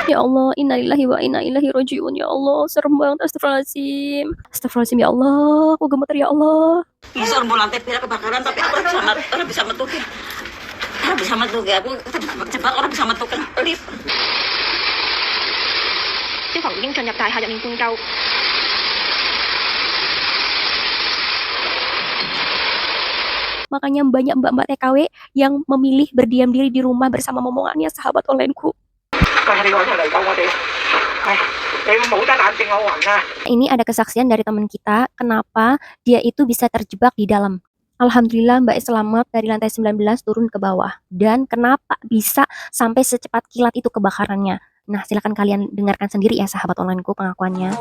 Ya Allah, innalillahi wa inna ilaihi raji'un. Ya Allah, serem banget. Astagfirullahaladzim. Astagfirullahaladzim, ya Allah. Aku gemeter, ya Allah. Bisa lantai pira kebakaran, tapi aku orang bisa metuki. Orang bisa metuki. Aku cepat orang bisa metukan lift. 消防已經進入大廈入面灌救。Makanya banyak mbak-mbak TKW yang memilih berdiam diri di rumah bersama momongannya sahabat onlineku. Ini ada kesaksian dari teman kita, kenapa dia itu bisa terjebak di dalam. Alhamdulillah Mbak selamat dari lantai 19 turun ke bawah. Dan kenapa bisa sampai secepat kilat itu kebakarannya. Nah, silakan kalian dengarkan sendiri ya sahabat onlineku pengakuannya.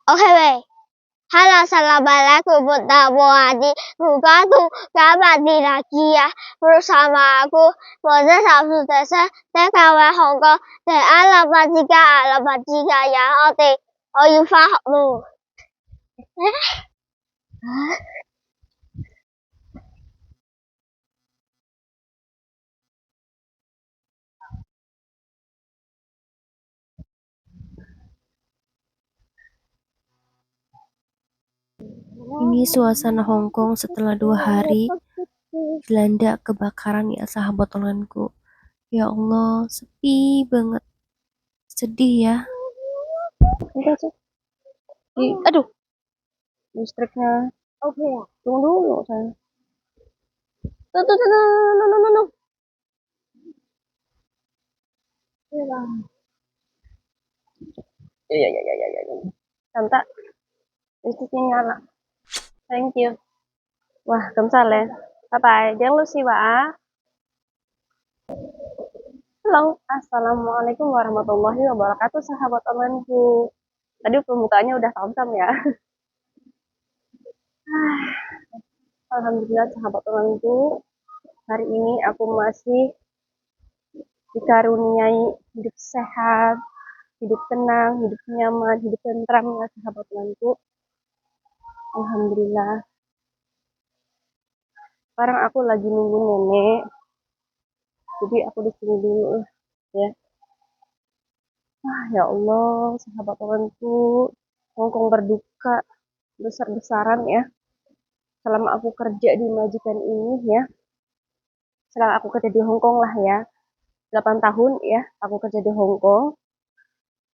Oke, weh. Halo, assalamualaikum warahmatullahi wabarakatuh. Kembali lagi ya bersama aku Moses Abdultesa TKW Hongkong dan alamat 3 ya. Oke, Oyufah lu. Ini suasana Hongkong setelah 2 hari dilanda kebakaran ya sahabat onlineku. Ya Allah, sepi banget. Sedih ya. Enggak sih. Aduh, listriknya. Oke ya. Tunggu dulu, sayang. Tuh. Ya. Tante, listriknya nyala. Thank you. Wah, kamsahamnida ya. Bye-bye. Jangan lupa sih, Pak. Halo, assalamualaikum warahmatullahi wabarakatuh, sahabat onlineku. Tadi pembukaannya udah tamsam ya. Alhamdulillah sahabat onlineku. Hari ini aku masih dikaruniai hidup sehat, hidup tenang, hidup nyaman, hidup tentram ya sahabat onlineku. Alhamdulillah. Sekarang aku lagi nunggu nenek. Jadi aku di sini dulu ya. Ya Allah, sahabat onlineku. Hongkong berduka besar-besaran ya. Selama aku kerja di majikan ini ya. Selama aku kerja di Hongkong lah ya. 8 tahun ya aku kerja di Hongkong.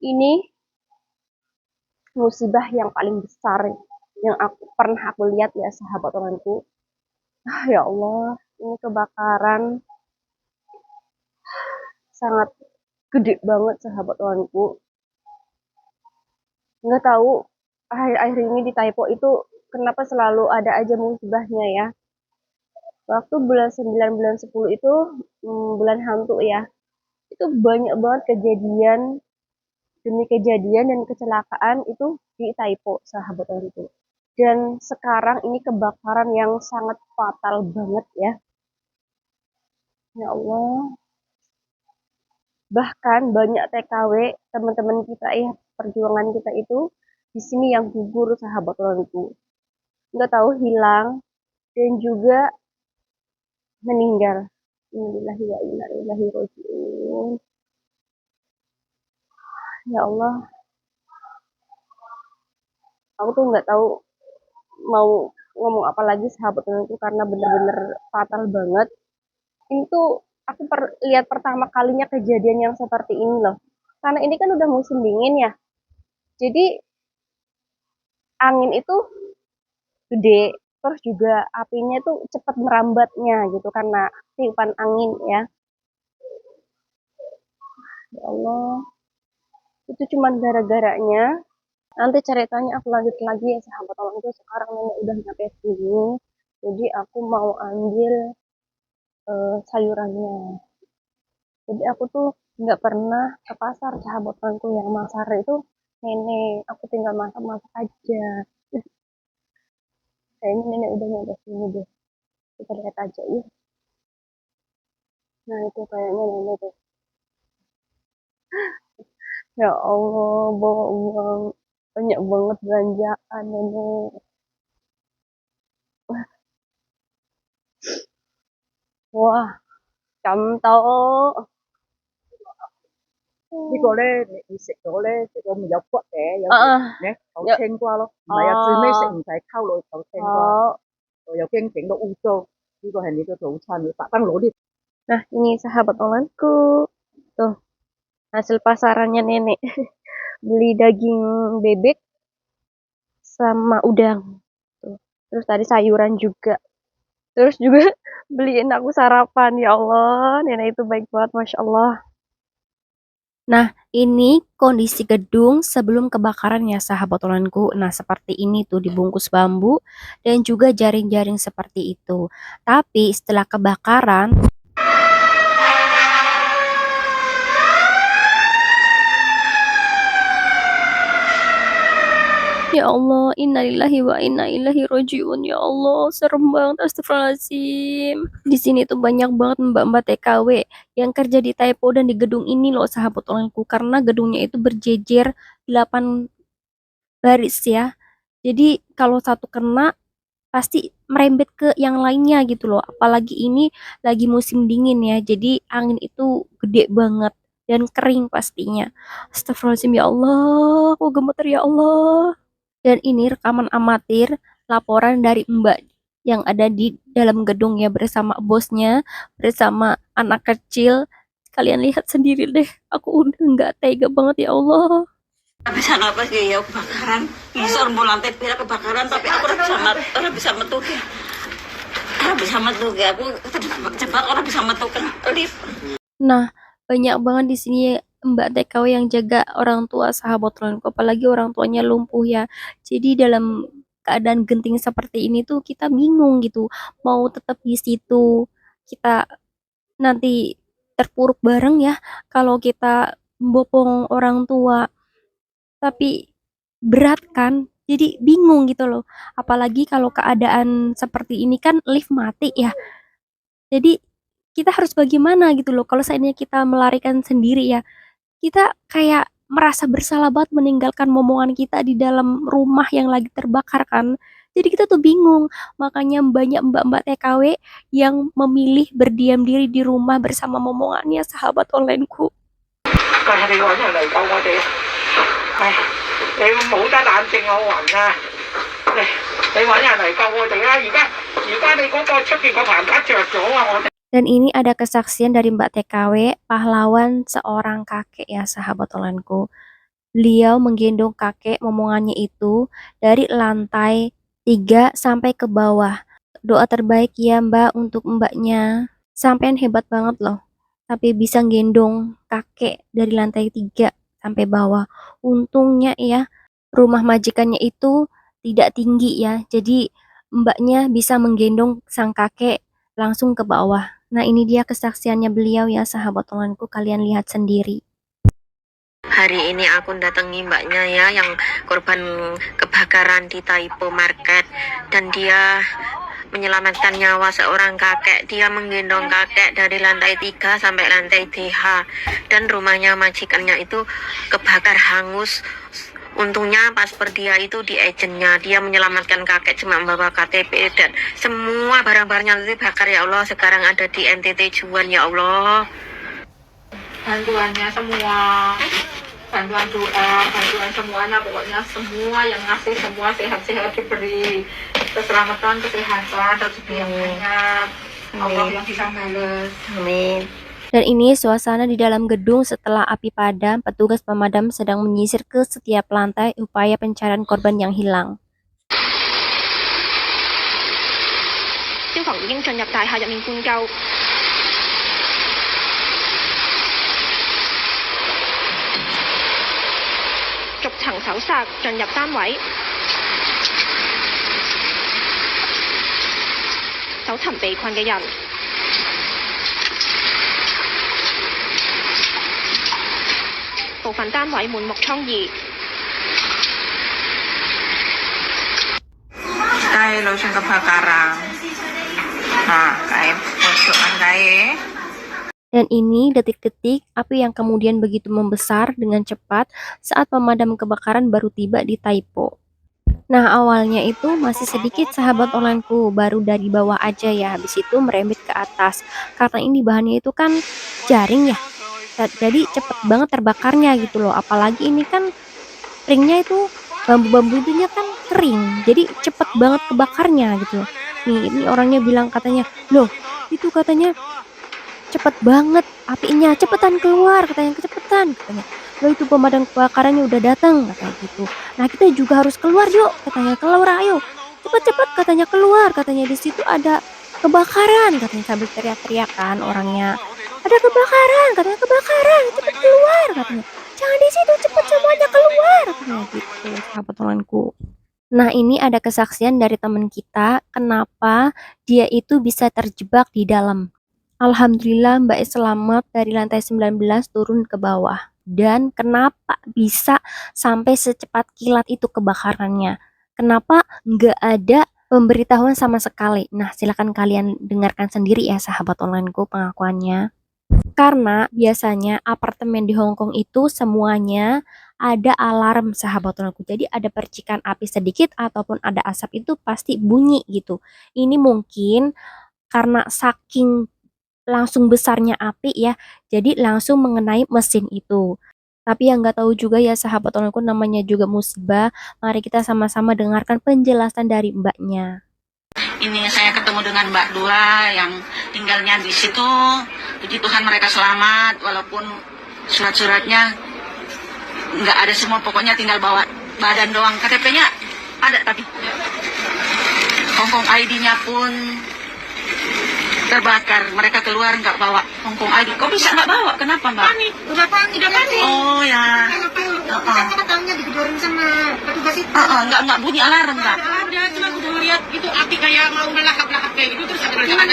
Ini musibah yang paling besar yang pernah aku lihat ya sahabat temanku. Ya Allah, ini kebakaran sangat gede banget sahabat temanku. Nggak tahu akhir-akhir ini di Taipo itu kenapa selalu ada aja musibahnya ya. Waktu bulan 9, bulan 10 itu bulan hantu ya. Itu banyak banget kejadian demi kejadian dan kecelakaan itu di Taipo sahabat temanku. Dan sekarang ini kebakaran yang sangat fatal banget ya. Ya Allah. Bahkan banyak TKW teman-teman kita ya, perjuangan kita itu di sini yang gugur sahabat temanku. Nggak tahu hilang dan juga meninggal. Innalillahi wa inna ilaihi raji'un. Ya Allah, aku tuh nggak tahu mau ngomong apa lagi sahabat temanku karena bener-bener fatal banget. Ini tuh aku lihat pertama kalinya kejadian yang seperti ini loh. Karena ini kan udah musim dingin ya. Jadi angin itu gede, terus juga apinya tuh cepat merambatnya gitu karena tiupan angin ya. Ya Allah, itu cuman gara-garanya. Nanti ceritanya aku lanjut lagi ya sahabat temanku. Sekarang nenek udah nyampe sini. Jadi aku mau ambil sayurannya. Jadi aku tuh nggak pernah ke pasar sahabat temanku yang masak itu nenek. Aku tinggal masak-masak aja. Kayaknya nenek udah nyampe sini deh. Kita lihat aja ya. Nah itu kayaknya nenek deh. Ya Allah, bawa uang banyak banget belanjaan nenek. Wah, cảm tao. 呢個咧，你食咗咧，食咗咪有骨嘅，有時 啊，咧有有青瓜咯，唔係啊，最尾食唔使溝落有青瓜，好。又驚整到污糟。呢個係你嘅早餐，你特登攞啲。Nah, ini sahabat online-ku. Tuh, hasil pasarannya nenek. Beli daging bebek sama udang. Tuh. Terus tadi sayuran juga. Terus juga beliin aku sarapan. Ya Allah, nenek itu baik banget, Masya Allah. Nah, ini kondisi gedung sebelum kebakaran ya sahabat onlineku. Nah, seperti ini tuh dibungkus bambu dan juga jaring-jaring seperti itu. Tapi setelah kebakaran, ya Allah, innalillahi wa inna ilaihi rajiun. Ya Allah, serem banget, astagfirullahaladzim. Di sini tuh banyak banget mbak-mbak TKW yang kerja di Taipo dan di gedung ini loh sahabat onlineku. Karena gedungnya itu berjejer 8 baris ya. Jadi kalau satu kena pasti merembet ke yang lainnya gitu loh. Apalagi ini lagi musim dingin ya. Jadi angin itu gede banget dan kering pastinya. Astagfirullahaladzim ya Allah, aku gemeter ya Allah. Dan ini rekaman amatir laporan dari Mbak yang ada di dalam gedung ya bersama bosnya, bersama anak kecil. Kalian lihat sendiri deh, aku udah nggak tega banget ya Allah. Bisa napas ya kebakaran. Ini seorang lantai pira kebakaran tapi aku orang bisa metu ya. Orang bisa metu ya. Aku terjebak orang bisa metu kan lift. Nah, banyak banget di sini Mbak TKW yang jaga orang tua sahabat onlineku, apalagi orang tuanya lumpuh ya. Jadi dalam keadaan genting seperti ini tuh kita bingung gitu, mau tetap di situ, kita nanti terpuruk bareng ya kalau kita bopong orang tua. Tapi berat kan? Jadi bingung gitu loh. Apalagi kalau keadaan seperti ini kan lift mati ya. Jadi kita harus bagaimana gitu loh. Kalau seandainya kita melarikan sendiri ya, kita kayak merasa bersalah banget meninggalkan momongan kita di dalam rumah yang lagi terbakar kan. Jadi kita tuh bingung. Makanya banyak mbak-mbak TKW yang memilih berdiam diri di rumah bersama momongannya sahabat onlineku. Dan ini ada kesaksian dari Mbak TKW, pahlawan seorang kakek ya sahabat onlineku. Beliau menggendong kakek momongannya itu dari lantai 3 sampai ke bawah. Doa terbaik ya Mbak untuk mbaknya. Sampean hebat banget loh. Tapi bisa gendong kakek dari lantai 3 sampai bawah. Untungnya ya rumah majikannya itu tidak tinggi ya. Jadi mbaknya bisa menggendong sang kakek langsung ke bawah. Nah ini dia kesaksiannya beliau ya sahabat onlineku, kalian lihat sendiri. Hari ini aku datangi mbaknya ya yang korban kebakaran di Taipo Market dan dia menyelamatkan nyawa seorang kakek. Dia menggendong kakek dari lantai 3 sampai lantai DH dan rumahnya majikannya itu kebakar hangus. Untungnya paspor dia itu di agentnya. Dia menyelamatkan kakek cuma membawa KTP dan semua barang-barangnya itu bakar ya Allah. Sekarang ada di NTT Juan ya Allah. Bantuannya semua bantuan doa, bantuan semuanya, pokoknya semua yang ngasih semua sehat-sehat diberi keselamatan, kesehatan, rezeki yang banyak. Allah yang bisa balas. Amin. Dan ini suasana di dalam gedung setelah api padam, petugas pemadam sedang menyisir ke setiap lantai upaya pencarian korban yang hilang. 消防已經進入大廈入面灌救，逐層搜索進入單位，搜尋被困嘅人。部分單位滿目瘡痍。 Kayak lotion kebakaran. Nah, kayak pojokan kayak. Dan ini detik-detik api yang kemudian begitu membesar dengan cepat saat pemadam kebakaran baru tiba di Taipo. Nah, awalnya itu masih sedikit sahabat onlineku, baru dari bawah aja ya, habis itu merembet ke atas. Karena ini bahannya itu kan jaring ya, jadi cepet banget terbakarnya gitu loh. Apalagi ini kan ringnya itu bambu-bambu itunya kan kering, jadi cepet banget kebakarnya gitu loh. Nih, ini orangnya bilang katanya, loh itu katanya cepet banget apinya, cepetan keluar katanya, cepetan katanya. Loh itu pemadam kebakarannya udah datang katanya gitu. Nah kita juga harus keluar yuk katanya, keluar ayo cepet-cepet katanya, keluar katanya, di situ ada kebakaran katanya, sambil teriak-teriak kan orangnya, ada kebakaran katanya, kebakaran cepet keluar katanya, jangan di situ, cepet semuanya keluar katanya gitu sahabat onlineku. Nah ini ada kesaksian dari teman kita kenapa dia itu bisa terjebak di dalam. Alhamdulillah Mbak selamat dari lantai 19 turun ke bawah. Dan kenapa bisa sampai secepat kilat itu kebakarannya? Kenapa nggak ada pemberitahuan sama sekali? Nah silakan kalian dengarkan sendiri ya sahabat onlineku pengakuannya. Karena biasanya apartemen di Hong Kong itu semuanya ada alarm sahabat onlineku. Jadi ada percikan api sedikit ataupun ada asap itu pasti bunyi gitu. Ini mungkin karena saking langsung besarnya api ya, jadi langsung mengenai mesin itu. Tapi yang nggak tahu juga ya sahabat onlineku, namanya juga musibah. Mari kita sama-sama dengarkan penjelasan dari mbaknya. Ini saya ketemu dengan Mbak Dua yang tinggalnya di situ. Puji Tuhan mereka selamat, walaupun surat-suratnya nggak ada semua, pokoknya tinggal bawa badan doang. KTP-nya ada tapi Hongkong ID-nya pun terbakar. Mereka keluar nggak bawa Hongkong ID. Kok bisa nggak bawa? Kenapa Mbak? Panik, udah panik. Oh ya. Karena tahunya digedorin sama petugas itu. Nggak bunyi alarm Mbak. Ada, cuma udah ngeliat itu api kayak mau melahap-lahap kayak gitu, terus ada gimana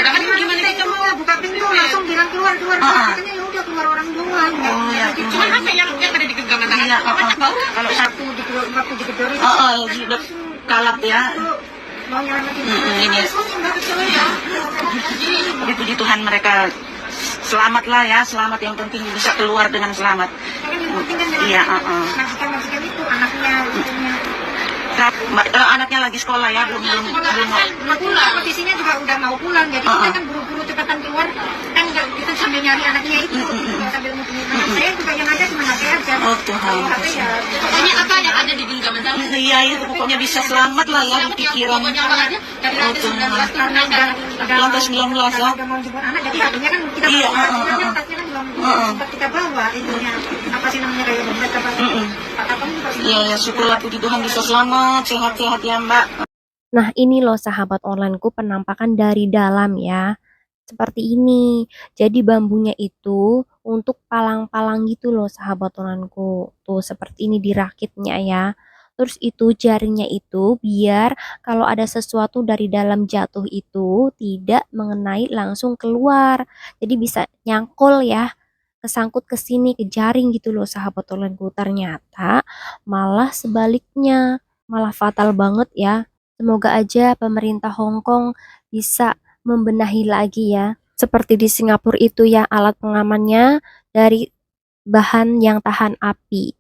kita mau buka pintu langsung bilang keluar. Katanya ya udah keluar orang doang. Oh ya. Cuma apa yang ada di genggaman tangan? Iya. Kalau satu Waktu digedorin. sudah kalap ya. Mau nyelamatin. Ini. Ya. Tapi puji Tuhan mereka selamat lah ya, selamat, yang penting bisa keluar dengan selamat. Iya, Majikan itu anaknya ibunya. Anaknya lagi sekolah ya, belum Posisinya juga udah mau pulang, jadi kita kan buru-buru cepatan keluar, kan kita sambil nyari anaknya itu, sambil ngubungin anak saya juga yang ada cuma HP aja. Oh Tuhan. Pokoknya apa yang ada di genggaman tangan? Iya itu pokoknya bisa selamat lah ya di pikiran. Dari lantai 19 karena Lantai 19 ya. udah mau jemput anak, jadi hatinya kan kita Iya, bawa, tasnya kan belum sempat kita bawa itunya, apa sih namanya kayak dompet apa? Kamu juga sih. Iya ya, syukurlah puji Tuhan bisa selamat, sehat-sehat ya Mbak. Nah ini loh sahabat onlineku penampakan dari dalam ya. Seperti ini. Jadi bambunya itu untuk palang-palang gitu loh sahabat onlineku. Tuh seperti ini dirakitnya ya. Terus itu jaringnya itu biar kalau ada sesuatu dari dalam jatuh itu tidak mengenai langsung keluar. Jadi bisa nyangkul ya, kesangkut ke sini ke jaring gitu loh sahabat onlineku. Ternyata malah sebaliknya, malah fatal banget ya. Semoga aja pemerintah Hong Kong bisa membenahi lagi ya. Seperti di Singapura itu ya, alat pengamannya dari bahan yang tahan api.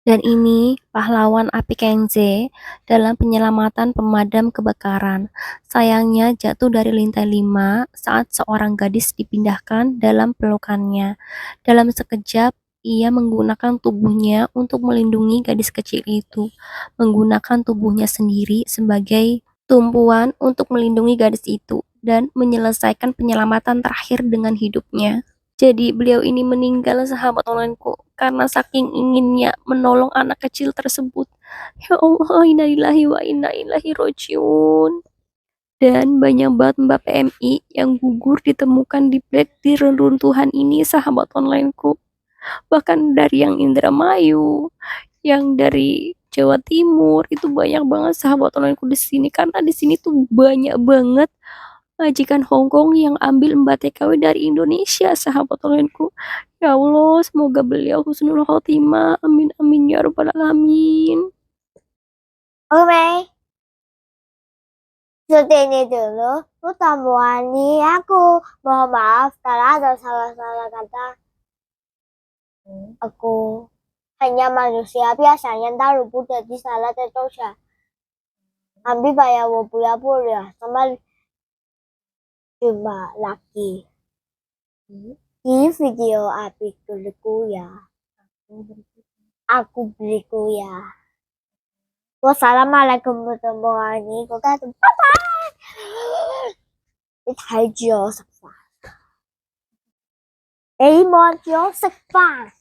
Dan ini pahlawan api Kengze dalam penyelamatan pemadam kebakaran. Sayangnya jatuh dari lantai 5 saat seorang gadis dipindahkan dalam pelukannya. Dalam sekejap ia menggunakan tubuhnya untuk melindungi gadis kecil itu, menggunakan tubuhnya sendiri sebagai tumpuan untuk melindungi gadis itu, dan menyelesaikan penyelamatan terakhir dengan hidupnya. Jadi beliau ini meninggal, sahabat onlineku, karena saking inginnya menolong anak kecil tersebut. Ya Allah, innalillahi wa inna ilaihi rojiun. Dan banyak banget Mbak PMI yang gugur ditemukan di reruntuhan ini, sahabat onlineku. Bahkan dari yang Indramayu, yang dari Jawa Timur, itu banyak banget sahabat onlineku di sini, karena di sini tuh banyak banget majikan Hongkong yang ambil Mbak TKW dari Indonesia, sahabat onlineku. Ya Allah, semoga beliau husnul khotimah. Amin amin ya rabbal alamin. Oke, seperti ini dulu pertemuan ini aku. Mohon maaf kalau ada salah-salah kata. Aku hanya manusia biasa yang tahu jadi salah terdosa. Ambil bayar wabula ya, sama jumpa lagi di video berikutku ya. Aku berikut ya. Wassalamualaikum warahmatullahi wabarakatuh. Bye bye. 你太久食飯，你望住我食飯。